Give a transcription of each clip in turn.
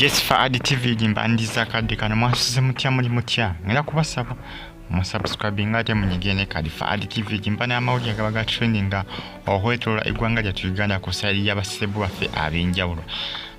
Yes, for ADTV jimbandiza kadi kana mwasuze mutya muli mutya ngera kubasaba musubscribing ate munyigene kadi for ADTV jimbana amawuli agabaga trendinga ohwetola igwanga lya Uganda ku side y'abasebu baffe ab'enjawulo.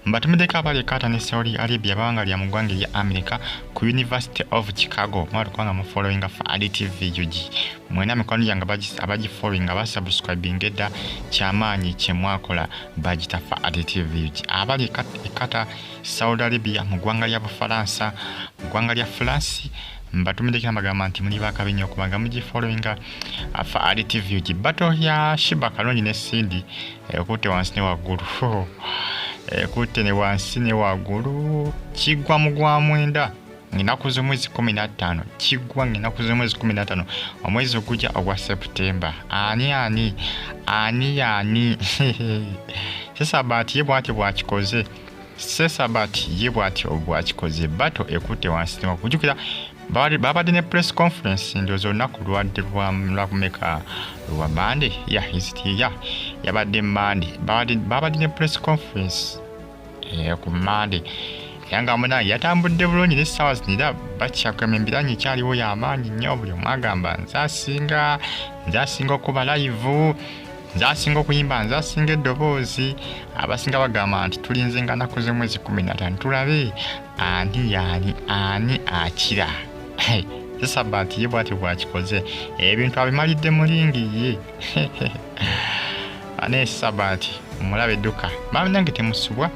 Mbatumideko abali kata ne Saudi Arabia bawanga lya mugwange lya America ku University of Chicago mwali kwanga mu following for ADTV yuji mwena mikono yanga abaji following abasubscribing edda kyamaanyi kyemwakola bagita for ADTV yuji abali kata Saudi Arabia mugwanga lya Bufaransa mugwanga lya France mbatumideko amagamba nti muli bakabinyo kubanga muji following for ADTV yuji battle ya Sheebah Karungi ne Cindy okutte wansi ne waggulu kute ne wansi ne waggulu kigwa mugwa mwenda nginaku z'omwezi 15 kigwa nginaku z'omwezi 15 omwezi ogujja ogwa September ani Sesabati ye bwati bwakikoze Sesabati ye bwati obwakikoze bato ekute wansi ne wakujukira babadde ne press conference ndozo olunaku lwadde lwakumeka lwa Monday yabadde Monday babadde ne press conference ku Monday yanga Banange yatambudde bulungi ne ssaawa zino era bakyagamba embiranye kyaliwo y'amaanyi nnyo buli omu agamba nzasinga okuba live nzasinga okuyimba nzasinga eddoboozi abasinga bagamba nti tulinze nga nnaku z'omwezi 15 tulabe ani akira Sesabati ye bwati bwakikoze ebintu abimalidde mulingi ye ane Sesabati mulabe edduka Banange temusubwa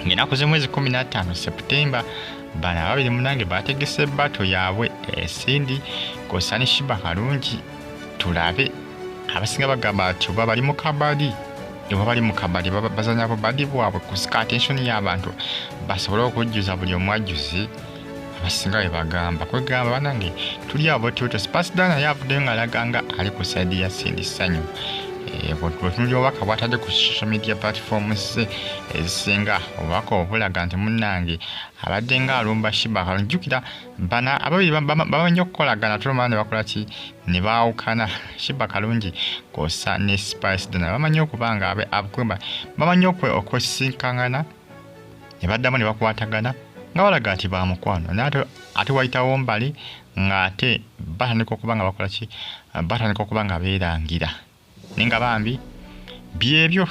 ng'ennaku z'omwezi 15 September bana babiri Banange bategese bato yaabwe Cindy kosa ne Sheebah Karungi tulabe abasinga bagamba nti oba bali mu kabadi bazanya badi bwabwe kusika attention y'abantu basobole okujjuza buli omwajjuzi abasinga bagamba kwegamba Banange tuli abo tuto Spasidana yavudde nga alaganga ali ku side ya Cindy Sannyu tunuli obubaka bwatadde ku social media platforms ezisinga obubaka obulaga nti Banange abadde nga alumba Sheebah Karungi jjukira bana ababiri bamanyi okukolagana tulumana ne bakola ki ne baawukana Sheebah Karungi kosa ne Spasidana bamanyi okubanga abakwemba bamanyi okwesinkangana ne baddamu ne bakwatagana nga balaga ati bamukwano ate wayitawo mbali ng'ate batandika okubanga bakola ki batandika okubanga beerangira ninga bambi byebyo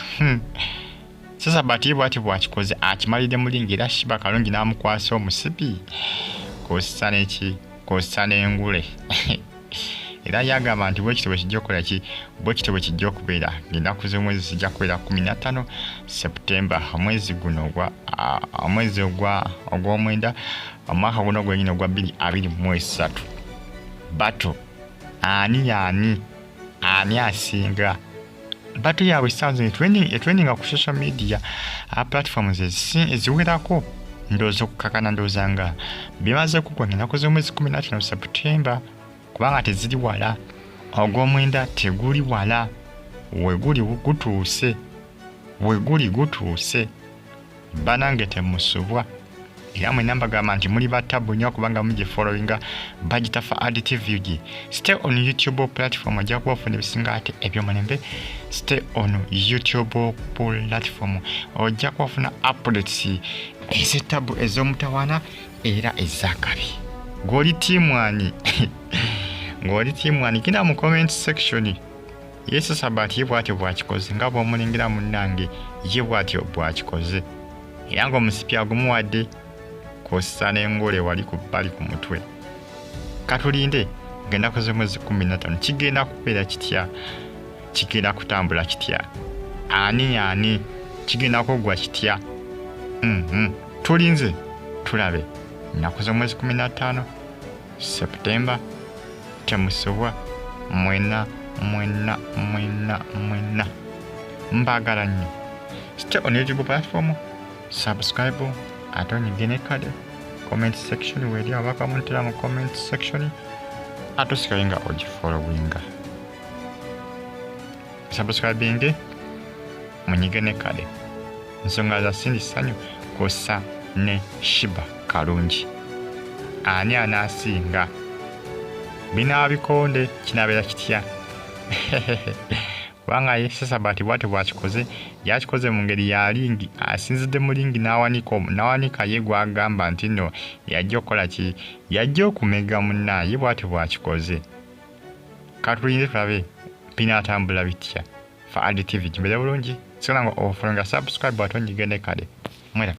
Sesabati bwati bwakikoze akimalidde mulingi era Sheebah Karungi n'amukwasa omusipi kosa neki kosa n'engule era yagamba nti bwekitibwe kijja okukola ki bwekitibwe kijja okubeera ng'ennaku z'omwezi zijja kubeera 15 September omwezi guno omwezi ogw'omwenda omwaka guno gwenyine ogwa 2023 bato ani asinga bato yaabwe sounds trending ku social media platforms eziwerako ndowooza okukakana ndowooza nga bimaze kugwa ng'ennaku z'omwezi 15 September kubanga teziri wala ogw'omwenda teguli wala weguli gutuuse Banange temusubwa era mwenna mbagamba nti muli batabu nnyo kubanga mujje followinga bagita for ADTV stay on YouTube platform ojja kubafuna ebisinga ate ebyomulembe stay on YouTube platform ojja kubafuna updates ez'ettabu ez'omutawaana era ez'akabi ng'oli tiimwani genda mu comment section Sesabati ye bwatyo bwakikoze nga bw'omulengera Banange ye bwatyo bwakikoze era ng'omusipi agumuwadde kosa n'engole wali ku bbali ku mutwe katulinde ng'ennaku z'omwezi 15 kigenda kubeera kitya kigenda kutambula kitya ani kigenda kugwa kitya tulinze tulabe ennaku z'omwezi 15 September temusubwa mwena mbagala nnyo stay on YouTube platform subscribe ate onyigene kade comment section weri abakamuntera mu comment section ate osikalenga ogifollowinga subscribing munyigene kade nsonga za Cindy Sannyu kosa ne Sheebah Karungi ani anasinga binabikonde kinabeera kitya kubanga ye Sesabati bwate bwakikoze yakikoze mu ngeri ya lingi asinzidde mu lingi n'awanika ye gwagamba nti no yajja okukola ki yajja okumega munnaye bwate bwakikoze katulinde tulabe binaatambula bitya fa ADTV kimbere bulungi sona ngo ofulenga subscribe button gigende kale mwera